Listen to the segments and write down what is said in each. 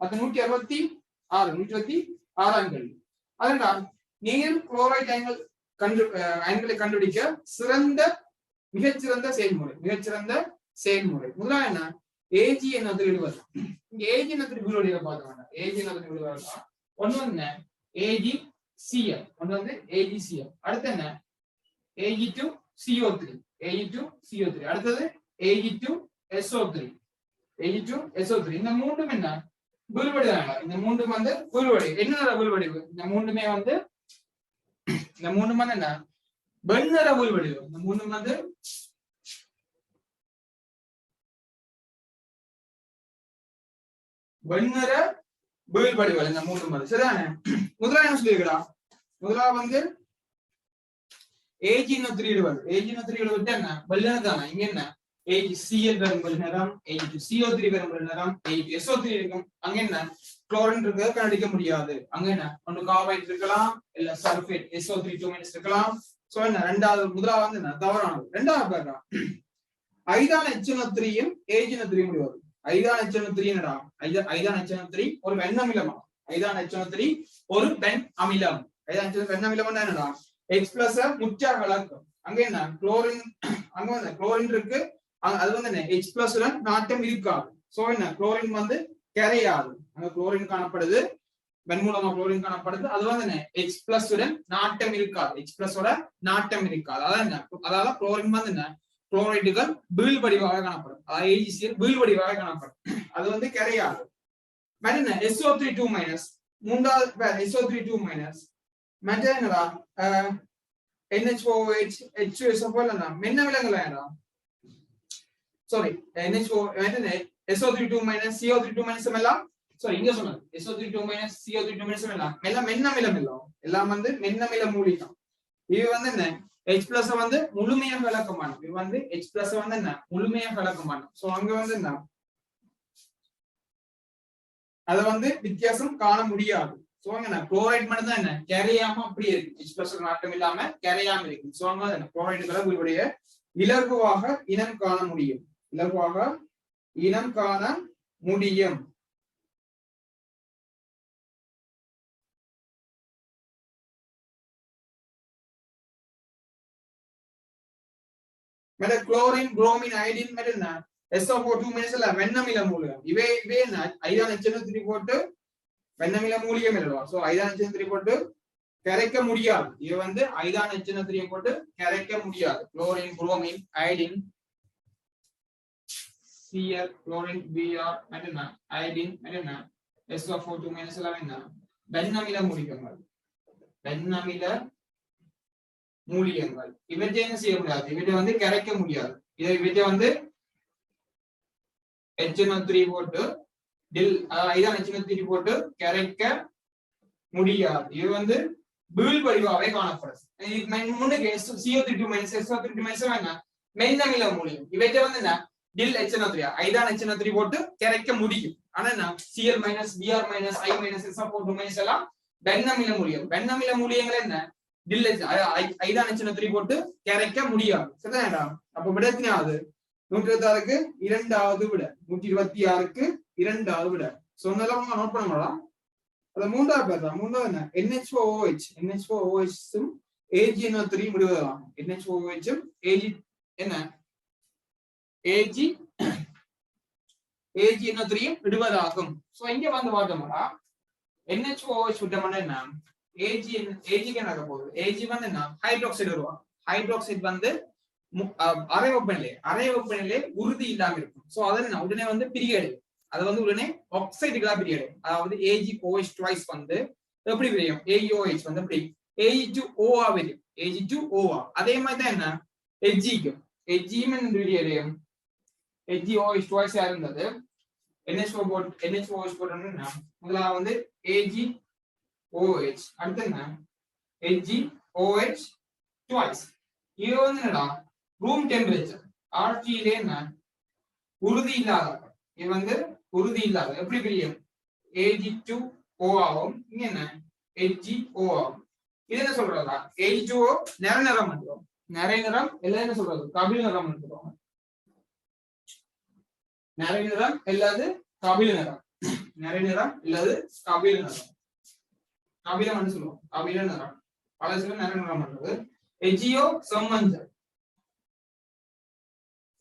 அது 166ஆம் கேள்வி. அதனால் நீர் குளோரைட் அயன்களை கண்டுபிடிக்க மிகச்சிறந்த செயல்முறை முதலாவது என்ன? ஏஜி என்னது விடுவது. இங்க ஏஜி என்னது விடுவடியில பார்க்க வேண்டாம். ஏஜி என்னது விடுவதா ஒண்ணு என்ன AgCl, ஒண்ணு வந்து AgCl. அடுத்து என்ன Ag2CO3, அடுத்தது Ag2SO3. இந்த மூன்றும் என்ன விடுவடி தாங்க. இந்த மூன்றும் வந்து விடுவடி. என்ன விடுவடி? இந்த மூன்றுமே வந்து என்ன வெண்ணிற விடுவடி. இந்த மூன்றும் வந்து வெண்ணிற வீழ்வடிவல். இந்த மூன்று மாதிரி சரிதானே? முதலாவது என்ன சொல்லிருக்கா? முதலாவது வந்து AgNO3 விட்டு என்ன வெள்ளினம் தானே. இங்க என்ன AgCl வரும் வெள்ளினம், Ag2CO3 வரும் வெள்ளினம், Ag2SO3 இருக்கும். அங்க என்ன குளோரின் இருக்க கண்டுபிடிக்க முடியாது. அங்க என்ன ஒன்று கார்பைட் இருக்கலாம், இல்ல சல்பேட் SO3 இருக்கலாம். சோ என்ன முதலாவது வந்து என்ன தவறானது. ரெண்டாவது பேரா ஐதான HNO3யும் AgNO3 முடியாது. ஐதான HNO3 என்னடா? ஐதான HNO3 ஒரு வெண்ணமிலமா. ஐதான HNO3 ஒரு வெண் அமிலம். ஐதான வெண் அமிலம் என்னடா? X+ முற்றா கலக்கும். அங்க என்ன குளோரின், அங்க வந்து குளோரின் இருக்கு. அது வந்து என்ன H+ உடன் நாட்டம் இருக்காது. சோ என்ன குளோரின் வந்து கரையாது. அங்க குளோரின் காணப்படுது, வெண்மூலமா குளோரின் காணப்படுது. அது வந்து என்ன H+ உடன் நாட்டம் இருக்காது. H+ ஓட நாட்டம் இருக்காது. அதாவது குளோரின் வந்து என்ன குளோரைடுகள் வீழ்வடிவாக காணப்படும். அதாவது AgCl வீழ்வடிவாக காணப்படும். அது வந்து கரையாது. என்ன SO3 மூன்றாவது SO3 மற்ற என்னடா NH4OH H2SO போலனா மென்ன விலங்கல என்னடா? சாரி SO3 CO3 எல்லாம் சாரி இங்க சொன்னது SO3 CO3 எல்லாம் மென்னமிலம் எல்லாம் வந்து மென்னமில மூலிகம். இது வந்து என்ன H+ வந்து முழுமையாக விளக்க மாட்டோம். இது வந்து H+ வந்து என்ன முழுமையாக விளக்க மாட்டோம். சோ அங்க வந்து என்ன அத வந்து வித்தியாசம் காண முடியாது. சோ அங்க குளோரைட் மட்டும் தான் என்ன கரையாம அப்படியே இருக்கு. H+ நாட்டம் இல்லாம கரையாம இருக்கு. சோ அங்க என்ன குளோரைடுகளை உங்களுடைய இலகுவாக இனம் காண முடியும். குளோரின், புரோமின், அயோடின் என்ன SO4 எல்லாம் வெண்ணமில மூலிகம். இவே என்ன ஐதான HNO3 போட்டு வெண்ணமில மூலிகம் இல்லவா? சோ ஐதான HNO3 போட்டு கரைக்க முடியாது. இது வந்து ஐதான HNO3 போட்டு கரைக்க முடியாது. Chlorine, bromine, iodine, Cl, chlorine, Br என்ன அயோடின் என்ன SO4 எல்லாம் என்ன வெண்ணமில மூலிகங்கள். இவற்றை என்ன செய்ய முடியாது. இவற்றை வந்து கரைக்க முடியாது. இவற்றை வந்து HNO3 போட்டு ஐதான HNO3 போட்டு கரைக்க முடியாது. இது வந்து வீழ்வடிவாகவே காணப்படுது. முன்னுக்கு CO3 என்ன மென்னமில மூலியம். இவற்றை வந்து என்ன HNO3 ஐதான HNO3 போட்டு கரைக்க முடியும். ஆனா என்ன Cl- Br- I- SO4 எல்லாம் வெண்ணமில மூலியம். வெண்ணமில மூலியங்கள் என்ன ஐதான HNO3 போட்டு கரைக்க முடியாது. சரிதானடா? அப்ப விட எத்தனையாவது? 126க்கு இரண்டாவது விட. 126க்கு இரண்டாவது விட. சொன்னதெல்லாம் நோட் பண்ணுங்களா? அது மூன்றாவது பேர் தான். மூன்றாவது என்ன NH4OH AgNO3 முடிவதாகும். NH4OH என்ன AgNO3 விடுவதாகும். சோ இங்க வந்து பார்த்தோம்னா NH4OH விட்டோம்னா என்ன Ag என்ன ஆக போகுது? Ag வந்து என்ன ஹைட்ராக்சைடு வருவாங்க. ஹைட்ராக்சைடு வந்து அரை வெப்பநிலை உறுதி இல்லாம இருக்கும். சோ அதை உடனே வந்து பிரியடு. அது வந்து உடனே ஆக்சைடுகளா பிரியடு. அதாவது AgOH ட்வைஸ் வந்து எப்படி பிரியும்? AgOH வந்து எப்படி Ag2OA வரும். Ag2OA. அதே மாதிரி தான் என்ன Hgக்கும் பிரியடையும். HgOH ட்வைஸ் இருந்தது. NH4OH போட்டோம்னா முதல்ல வந்து AgOH, அடுத்து என்ன HgOH ட்வைஸ். இது வந்து என்னடா ரூம் டெம்பரேச்சர் RT என்ன உறுதி இல்லாத. இது வந்து உறுதி இல்லாத. எப்படி பிரியும்? Ag2O ஆகும். இங்க என்ன HgO ஆகும். இது என்ன சொல்றதா H2O நிறைய நிறம் வந்துடும். நிறைய நிறம் எல்லாம் என்ன சொல்றது கபில நிறம் வந்துடும். நிறைய நிறம் எல்லாது கபில நிறம். நிறை நிறம் இல்லது கபில நிறம். கபிலம் சொல்லுவோம், கபில நிறம். பல சில நிறை நிறம் பண்றது. எஜியோ செம்மஞ்சள்.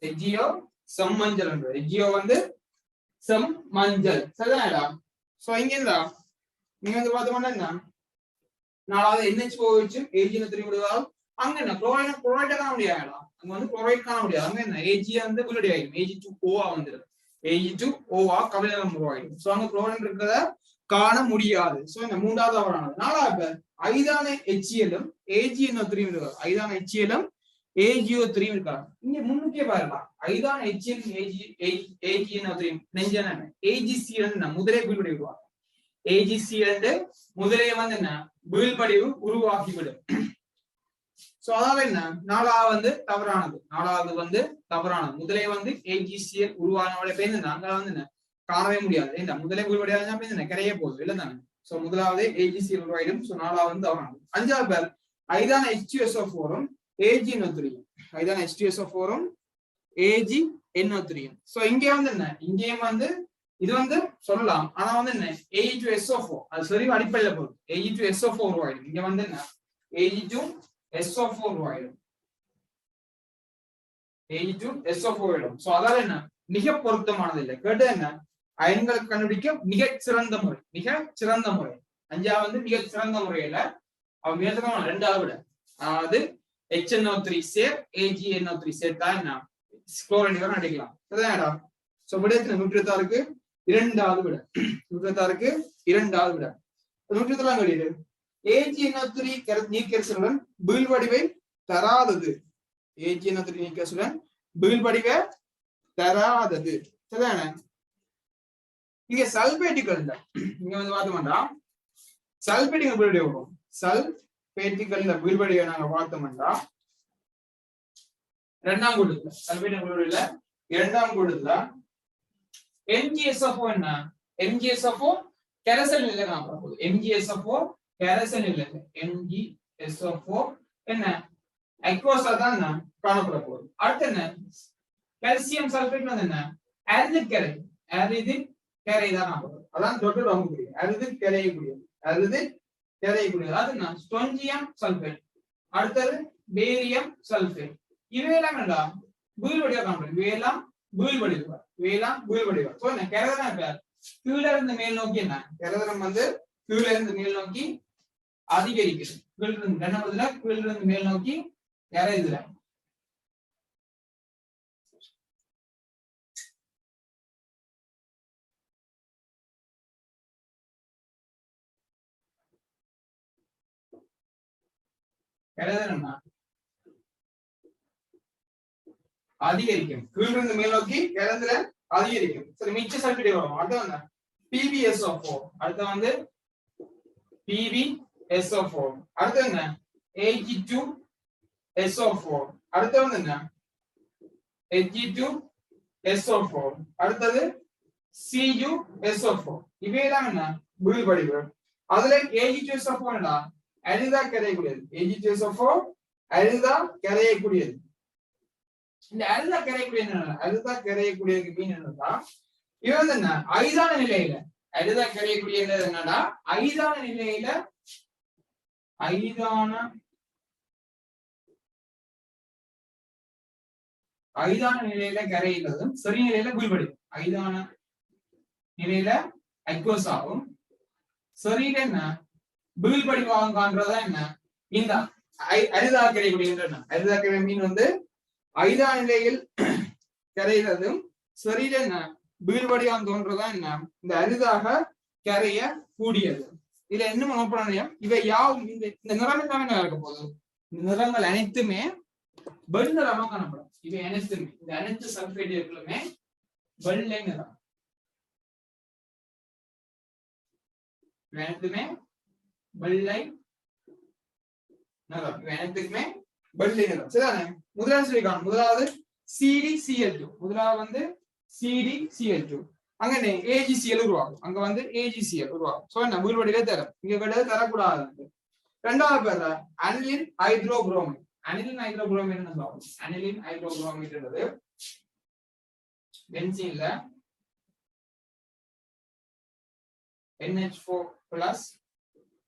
எஜியோ செம்மஞ்சள் என்ற எஜியோ வந்து செம்மஞ்சள். சரிதானடா? சோ இங்க இருந்தா நீங்க வந்து பார்த்தோம்னா என்ன, நாலாவது NH4 வச்சு ஏஜின திருவிடுவால் அங்க என்ன குளோரைட் காண முடியாதுடா. அங்க வந்து குளோரைட் காண முடியாது. அங்க என்ன ஏஜி வந்து புல்லடி ஆயிடும். Ag2O வந்துடும். Ag2O கபில நிறம் உருவாயிடும். சோ அங்க குளோரைன் இருக்கிறத காண முடியாது. சோ இந்த மூன்றாவது அவரானது. நாலாவது ஐதான HCl-ம் AgNO3 விடுவார். ஐதான HCl-ம் AgO3 இருக்காங்க. இங்க முன்னுக்கே பாருங்க, ஐதான HCl AgNO3 நெஞ்சன AgCl முதலே புல்படி விடுவாங்க. AgCl முதலே வந்து என்ன வீழ்படிவு உருவாக்கிவிடும். சோ அதாவது என்ன, நாலாவது வந்து தவறானது. நாலாவது வந்து தவறானது. முதலே வந்து AgCl உருவானோட பேருந்து நாங்க வந்து என்ன காணவே முடியாது. ஏன்னா முதலே வீழ்படியா பேருந்து கரைய போகுது இல்ல தானே. சோ முதலாவது AgCl உருவாயிடும். சோ நாலாவது வந்து தவறானது. அஞ்சாவது பேர் ஐதான H2SO4-ம் AgNO3. ஐதான H2SO4-ம் AgNO3. சோ இங்கே வந்து என்ன, இங்கேயும் வந்து இது வந்து சொல்லலாம். ஆனா வந்து என்ன Ag2SO4 அது சரி அடிப்படையில போகுது. Ag2SO4 உருவாயிடும். இங்க வந்து என்ன Ag2SO4 உருவாயிடும். Ag2SO4 ஆயிடும். சோ அதால என்ன மிக பொருத்தமானது இல்லை. கேட்டு என்ன அயன்களை கண்டுபிடிக்க மிகச் சிறந்த முறை. மிக சிறந்த முறை. அஞ்சாவது வந்து மிக சிறந்த முறையில அவன் மேற்கொள்ள ரெண்டாவது விட, அதாவது HNO3 சேர் AgNO3 சேர்த்தா என்ன குளோரைன் அடிக்கலாம். சரிதானடா? சோ விடயத்துல 126க்கு இரண்டாவது விட. 126க்கு இரண்டாவது விட. 126 வெளியீடு AgNO3 நீர்க்கரசலுடன் வீழ்வடிவை தராதது. AgNO3 நீர்க்கரசலுடன் வீழ்வடிவை தராதது. சரிதான? இங்க சல்பேட்டுகள்ல இங்க வந்து பார்த்தோம்னா சல்பேட்டுகள் வீழ்வடிவை வரும். சல்பேட்டுகள்ல வீழ்வடிவை நாங்க பார்த்தோம்னா இரண்டாம் கூட்டத்துல சல்பேட் வீழ்வடிவுல இரண்டாம் கூட்டத்துல MgSO4 என்ன, MgSO4 கரைசல் நிலை காணப்பட போகுது. MgSO4 கரைசல் நிலை. MgSO4 என்ன அக்வஸா தான் காணப்பட போகுது. அடுத்து என்ன கால்சியம் சல்பேட் வந்து என்ன அரிதிக் கரை. அரிதிக் கரை தான் காணப்படும். அதான் தொட்டு ரொம்ப புரியும். அரிதிக் கரையக்கூடியது. அரிதிக் கரையக்கூடியது. அது என்ன ஸ்ட்ரோன்சியம் சல்பேட். அடுத்தது பேரியம் சல்பேட். இவையெல்லாம் என்னடா வீழ்வடிவா காணப்படும். இவையெல்லாம் வீழ்வடிவா. இவையெல்லாம் வீழ்வடிவா. சோ என்ன கரைதரம் பேர் கீழே இருந்து மேல் நோக்கி என்ன கரைதரம் வந்து கீழே இருந்து மேல் நோக்கி அதிகரிக்குது. கீழ இருந்து கனமதுல கீழ இருந்து மேல் நோக்கி கரைதுல. கரைதரம் அதிகரிக்கும். கீழிருந்து மேல் நோக்கி கிழந்துல அதிகரிக்கும். சரி மிச்ச சல்பேட் வரும். அடுத்து வந்து PbSO4. அடுத்து வந்து PbSO4. அடுத்து என்ன Ag2SO4. அடுத்து வந்து என்ன Ag2SO4. அடுத்தது CuSO4. இவையெல்லாம் என்ன வீழ்வடிவு. அதுல Ag2SO4 என்ன அரிதா கரையக்கூடியது. Ag2SO4 அரிதா கரையக்கூடியது. இந்த அரிதா கரையக்கூடிய அரிதா கரையக்கூடியதுக்கு மீன் என்னன்னா இது வந்து என்ன ஐதான நிலையில அரிதா கரையக்கூடிய என்னன்னா ஐதான நிலையில ஐதான நிலையில கரையிறதும் சரி நிலையில வீழ்வடிவும். ஐதான நிலையில அக்வஸ் ஆகும். சரியில என்ன வீழ்வடிவாகும் காண்றதா என்ன இந்த அரிதா கரையக்கூடிய அரிதா கரை மீன் வந்து ஐதான நிலையில் கரைகிறதும் சரீர என்ன வீழ்வடியாம் தோன்றதா என்ன இந்த அரிதாக கரைய கூடியது. இதுல என்ன நோப்படம் இவை யாவும் இந்த நிறங்கள் தான் என்ன இருக்க போகுது. இந்த நிறங்கள் அனைத்துமே வெண்ணிறமா காணப்படும். இவை அனைத்துமே இந்த அனைத்து சல்பேட்டுகளுமே வெள்ளை நிறம். அனைத்துமே வெள்ளை நிறம். இவை அனைத்துக்குமே வெள்ளை நிறம். சரிதானே? முதலாவது சொல்லிக்கான முதலாவது CdCl2. முதலாவது வந்து CdCl2. அங்க என்ன AgCl உருவாகும். அங்க வந்து AgCl உருவாகும். சோ என்ன வீழ்வடிவே தரும். இங்க கேட்டது தரக்கூடாது. இரண்டாவது பேர் அனிலின் ஹைட்ரோபுரோமைட். அனிலின் ஹைட்ரோபுரோமைட் என்ன சொல்லுவாங்க? அனிலின் ஹைட்ரோபுரோமைட்ன்றது பென்சீன்ல NH4 plus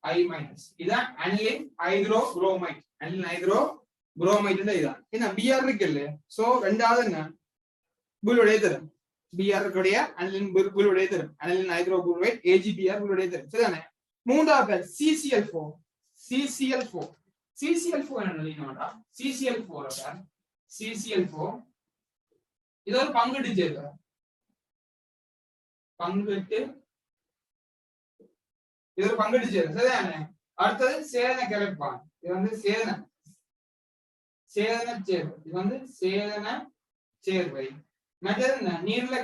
I minus. இதான் aniline hydrobromide. aniline hydrobromide இதான். என்ன Br இருக்குல்ல? சோ ரெண்டாவது என்ன? புல்லுடைய தரும். Br உடைய aniline புல்லுடைய தரும். aniline hydrobromide AgBr புல்லுடைய தரும். சரிதானே? மூன்றாவது CCl4. CCl4. CCl4 என்ன எழுதினோம்டா? CCl4 இது ஒரு பங்கிட்டு சேர்க்கை. இது ஒரு பங்கிட்டு சேர்க்கை. சரிதானே? அடுத்தது சேதன கரைப்பான். இது வந்து சேதன சேர்வை. இது வந்து சேதன சேர்வை. மற்றது நீர்ல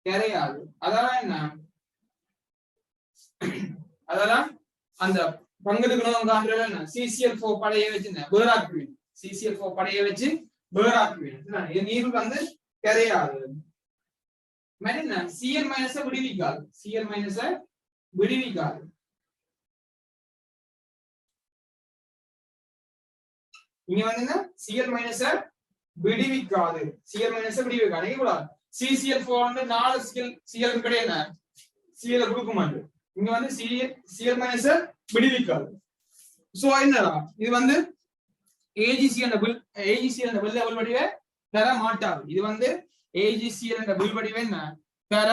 கரையாது. அதெல்லாம் என்ன? அதெல்லாம் அந்த பங்கெடுக்கணும் காண்றதுல என்ன? CCl4 படையை வச்சு வேறாக்குவேன். CCl4 படையை வச்சு வேறாக்குவேன். இது நீர் வந்து கரையாது. என்ன? Cl விடுவிக்காது. இங்க வந்து Cl விடுவிக்காது. விடுவிக்காது. CCl4 வந்து 4 Cl கிடையாது. Cl கொடுக்க மாட்டேன். இங்க வந்து Cl விடுவிக்காது. சோ என்னடா இது வந்து AgCl என்ற வில் வடிவை தர மாட்டாது. இது வந்து AgCl என்ற வில் வடிவை என்ன தர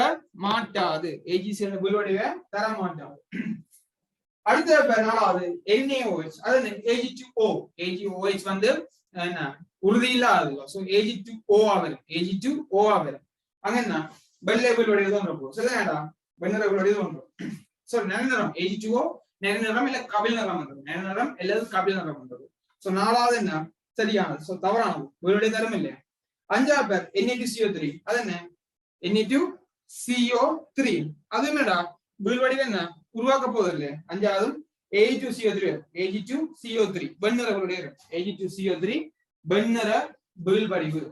மாட்டாது. AgCl என்ற வில் வடிவை தர மாட்டாது. அடுத்த நாலாவது NaOH. அது Ag2O. Ag2OH வந்து என்ன உறுதி இல்லாதது. சோ Ag2O ஆகும். அங்க என்ன வெள்ளை வில் வடிவை தான் இருக்கும். சரிதானடா? வெள்ளை வில் வடிவை தான் இருக்கும். சோ நிறநிறம் Ag2O நிறநிறம் இல்ல கபில் நிறம் வந்தது. நிறநிறம் அல்லது கபில் நிறம் வந்தது. சோ நாலாவது என்ன சரியானது. சோ தவறானது. உங்களுடைய தரம் இல்லை. அஞ்சாவது பேர் Na2CO3. அது என்ன? Na2CO3. அது என்னடா வில் வடிவம் என்ன உருவாக்க போகுது இல்லையா? அஞ்சாவது Ag2CO3 வெண்ணிற Ag2CO3 வெண்ணிற வில் வடிவு.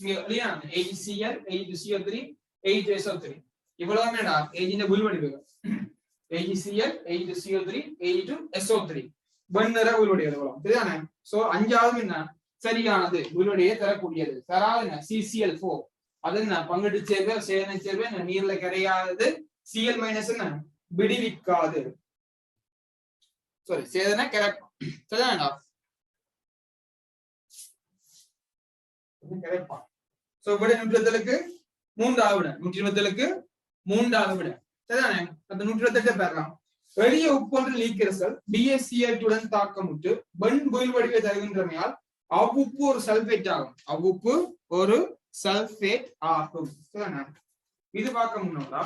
இங்க இல்லையா? AgCl Ag2CO3 Ag2SO3 இவ்வளவு என்னடா Ag இந்த will Vadivu. AgCl Ag2CO3 Ag2SO3 வெண்ணிற வில் வடிவு. சரிதானே? சோ அஞ்சாவது என்ன சரியானது. வில்வடியை தரக்கூடியது. தராது என்ன? CCl4. அது என்ன பங்கிட்டு சேர்வை சேதன சேர்வை நீர்ல கரையாதது. Cl என்ன விடுவிக்காது. சாரி சேதன கரைப்பான். சரிதானடா? கரைப்பான். சோ விட 127க்கு 3வது விட. 127க்கு 3வது விட. சரிதானே? அந்த 128 பெறலாம். எளிய உப்பொன்று லீக்கரசல் BaCl2 தாக்கமுற்று வெண் புயல் வடிவை தருகின்றமையால் அவ்வுப்பு ஒரு சல்பேட் ஆகும். இது பார்க்க முன்னோடா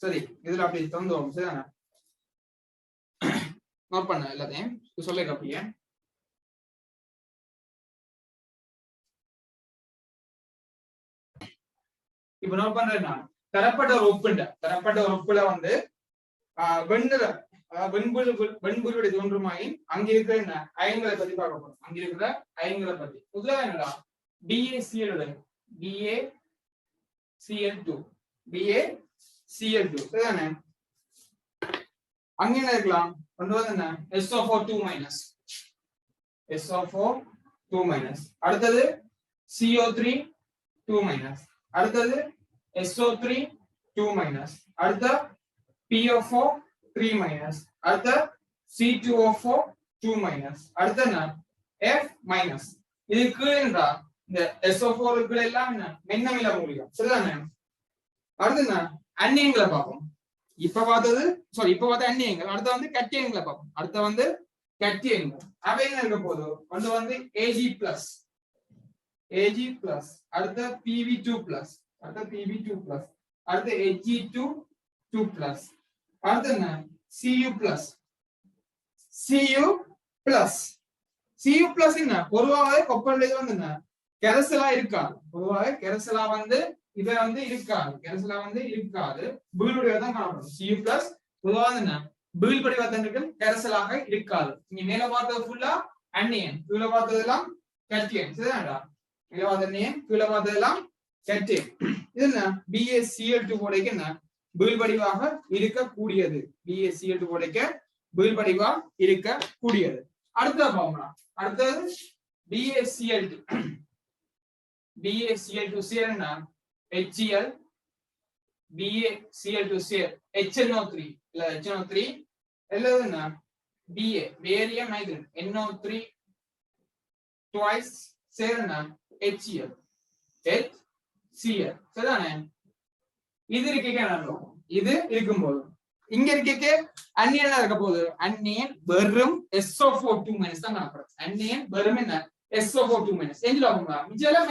சரி இதுல அப்படி தந்துவோம். சரிதானே? நோட் பண்ண எல்லாத்தையும் சொல்ல அப்படியே. இப்ப நோட் பண்றேன்னா தரப்பட்ட ஒரு ஒப்புல வந்து வெண்ணிற வெண்புருடைய தோன்றுமாயின் அங்க இருக்கிற என்ன அயன்களை பத்தி பார்க்க போறோம். அங்க இருக்கிற அயன்களை பத்தி முதல்ல என்னடா BaCl2 சரிதானே? அங்க என்ன இருக்கலாம்? கொண்டு வந்து என்ன SO4 அடுத்தது CO3 2 அடுத்தது SO3 2 அடுத்த PO4 3 அடுத்த C2O4 2 அடுத்த என்ன F-. இது கீழேன்றா இந்த SO4 கீழே எல்லாம் என்ன மென்னமில மூலிகம். சரிதானே? அடுத்து என்ன அந்நியங்களை பார்ப்போம். இப்ப பார்த்த அந்நியங்கள். அடுத்த வந்து கட்டியங்களை பார்ப்போம். அடுத்த வந்து கட்டியங்கள். அவை என்ன இருக்க போதோ வந்து Ag+, அடுத்த Pb2+, அடுத்த Ag2 அடுத்து என்ன Cu+. என்ன பொதுவாகவே கொப்பரை வந்து என்ன கெரசலா இருக்காது. பொதுவாக கெரசலா வந்து இத வந்து இருக்காது. பீழ்வடிவா தான் காணப்படும். Cu+ பொதுவாக என்ன பீழ் படிவத்தன்கள் கெரசலாக இருக்காது. நீங்க மேல பார்த்தது ஃபுல்லா அந்நியன், கீழே பார்த்ததெல்லாம் கட்டியன். சரிதான்டா? மேல பார்த்த அந்நியன், கீழே பார்த்ததெல்லாம் கட்டியன். இது என்ன BaCl2 போடைக்கு என்ன வீழ்வடிவாக இருக்கக்கூடியது. BaCl2 போடைக்க வீழ்வடிவா இருக்கக்கூடியது. அடுத்தது பார்க்கலாம். அடுத்தது BaCl2 சேருனா HCl BaCl2 சேர் HNO3 இல்ல HNO3 எல்லாதுன்னா பேரியம் நைட்ரேட் NO3 twice சேருனா HCl சரிதானே இது இருக்கே இது இருக்கும்போது இங்க இருக்கே அன்னியன் இருக்க போகுது அன்னியன் வெறும் SO4 2- தான் காணப்படும் அன்னியன் வெறும் என்ன SO4 2- எஞ்சில ஆகுங்களா மிச்சம்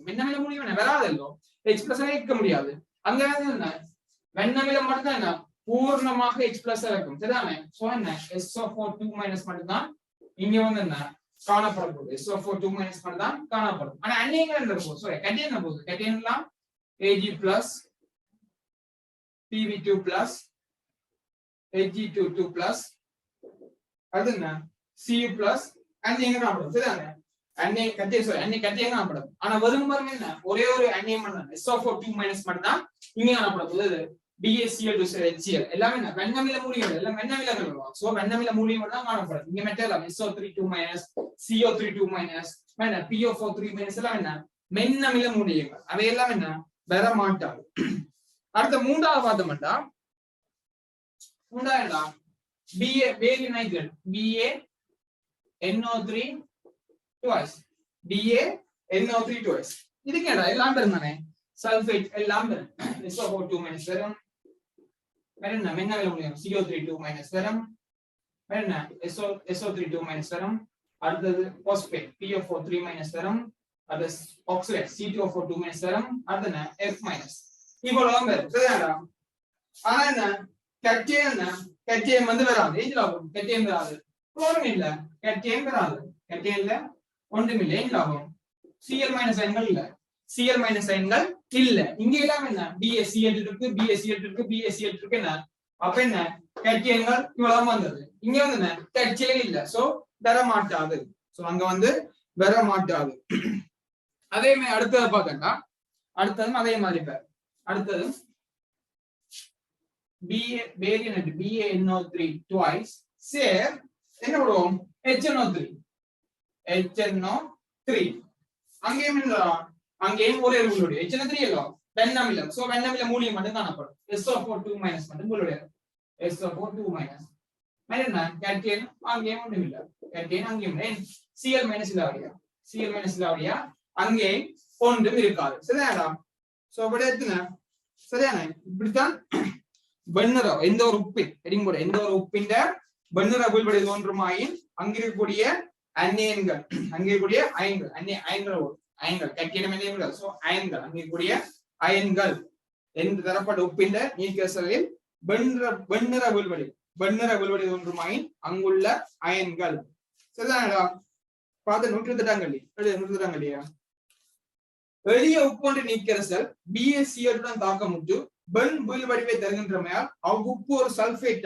மென்னமில முடியும் என்ன வராதல்லோ H+ இருக்க முடியாது அங்க என்ன வெண்ணமிலம் மட்டும் தான் என்ன பூர்ணமாக H+ இருக்கும் சரிதானே சோ என்ன SO4 2- மட்டும் தான் இங்க வந்து என்ன காணப்பட போகுது SO4 2- மட்டும் தான் காணப்படும் ஆனா அன்னியங்கள் என்ன போகுது சாரி கட்டியன் என்ன போகுது கட்டியன்லாம் Ag+ Pb2+ Ag2 அது என்ன Cu+ அன்னியங்க காணப்படும் சரிதானே அன்னிய கட்டியம் காணப்படும் ஆனா வெறும் என்ன ஒரே ஒரு அன்னியம் மட்டும் SO4 2- மட்டும் தான் இங்க காணப்பட போகுது BaCl2 HCl எல்லாமே என்ன வெண்ணமில மூலிகைகள் எல்லாம் வெண்ணமிலங்கள் வரும் சோ வெண்ணமில மூலிகை தான் காணப்படும் இங்க மெட்டல் SO3 2- CO3 2- என்ன PO4 3- எல்லாம் என்ன மென்னமில மூலிகைகள் அவையெல்லாம் என்ன வர மாட்டாது அடுத்த மூன்றாவது பார்த்தோம்னா barium nitrate BaNO3 twice BaNO3 twice இதுக்கு என்ன எல்லாம் பேரும் தானே சல்ஃபேட் எல்லாம் பேரும் SO4 2- வரும் என்ன மென்னமில மூலிகை CO3 2- வரும் என்ன SO3 2- வரும் அடுத்தது பாஸ்பேட் PO4 3- வரும் அது ஆக்சைடு C2O4 2- வரும் அடுத்து F- இவ்வளவு பேர் சரியாடா ஆனா என்ன கட்டியம் வந்து வராது ஏஞ்சல் ஆகும் கட்டியம் வராது குளோரின் இல்ல கட்டியம் வராது கட்டியம்ல ஒன்றும் இல்லை ஏஞ்சல் ஆகும் Cl- அயன்கள் இல்ல Cl- அயன்கள் இல்ல இங்க எல்லாம் என்ன BaCl2 இருக்கு BaCl2 இருக்கு என்ன அப்ப என்ன கட்டியங்கள் இவ்வளவு வந்தது இங்க வந்து என்ன கட்டியம் இல்ல சோ வர மாட்டாது சோ அங்க வந்து வர மாட்டாது அதே மாதிரி அடுத்தது பாத்தா அடுத்ததும் அதே மாதிரி பேர் அடுத்தது பேரியன் BaNO3 twice சேர் என்ன பண்ணுவோம் HNO3 அங்கேயும் அங்கேயும் ஒரே உங்களுடைய HNO3 இல்ல வெண்ணமிலம் சோ வெண்ணமில மூலிகை மட்டும் காணப்படும் SO4 2- மட்டும் உங்களுடைய SO4 2- என்ன கேட்டியன் அங்கேயும் ஒன்றும் இல்ல கேட்டியன் அங்கேயும் Cl- இல்லாவடியா அங்கே ஒன்றும் இருக்காது சரியாடா சோ அப்படி எத்தனை சரியான இப்படித்தான் வெண்ணிற எந்த ஒரு உப்பின் எடிங்கூட எந்த ஒரு உப்பின் வெண்ணிற வீழ்வடை தோன்றுமாயின் அங்கிருக்கக்கூடிய அந்நியன்கள் அங்கிருக்கக்கூடிய அயன்கள் கட்டியம் அயன்கள் சோ அயன்கள் அங்கிருக்கக்கூடிய அயன்கள் என்று தரப்பட்ட உப்பின் நீர்க்கசலில் வெண்ணிற வீழ்வடை தோன்றுமாயின் அங்குள்ள அயன்கள் சரிதானடா பார்த்து 108 எளிய உப்பொன்று நீக்கரசல் BaCl2 தாக்கமுற்று வெண் வீழ்வடிவை தருகின்றமையால் அவ்வுப்பு ஒரு சல்பேட்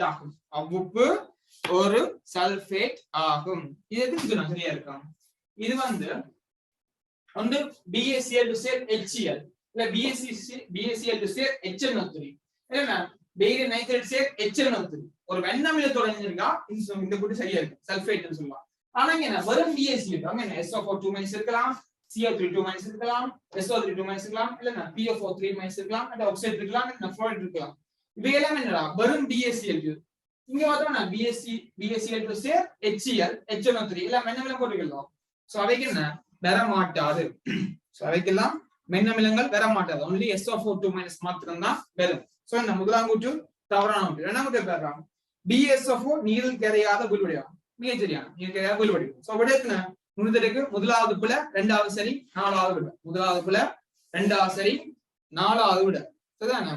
ஆகும் இது எதுக்கு நான் சரியா இருக்கான் இது வந்து ஒன்று BaCl2 சேர் HCl இல்ல BaCl2 சேர் HNO3 இல்ல பேரியன் நைட்ரேட் சேர் HNO3 ஒரு வெண்ணமில தொடங்கிருக்கா இந்த கூட்டு சரியா இருக்கு சல்பேட்னு சொல்லலாம் ஆனா என்ன வெறும் BaCl2 அங்க என்ன SO4 2- இருக்கலாம் CO3 2- இருக்கலாம் SO3 2- இருக்கலாம் இல்லனா PO4 3- இருக்கலாம் அந்த ஆக்சைடு இருக்கலாம் இல்ல ஃப்ளோரைட் இருக்கலாம் இவையெல்லாம் என்னடா வெறும் BaCl2 இங்க பார்த்தோம்னா BaCl2 சேர் HCl HNO3 எல்லாம் மென்னமிலம் போட்டுக்கலாம் சோ அவைக்கு என்ன வர மாட்டாது சோ அவைக்கெல்லாம் மென்னமிலங்கள் வர மாட்டாது only SO4 2- மாத்திரம் தான் வரும் சோ என்ன முதலாம் கூற்று தவறான கூற்று இரண்டாம் கூற்று பேர்றாங்க BaSO4 நீரில் கரையாத வீழ்வடியாகும் மிக சரியான நீரில் கரையாத வீழ்வடிவு சோ விடத்துல முன்னதற்கு முதலாவது புல இரண்டாவது சரி நாலாவது விட முதலாவது புல இரண்டாவது சரி நாலாவது விட சரிதானே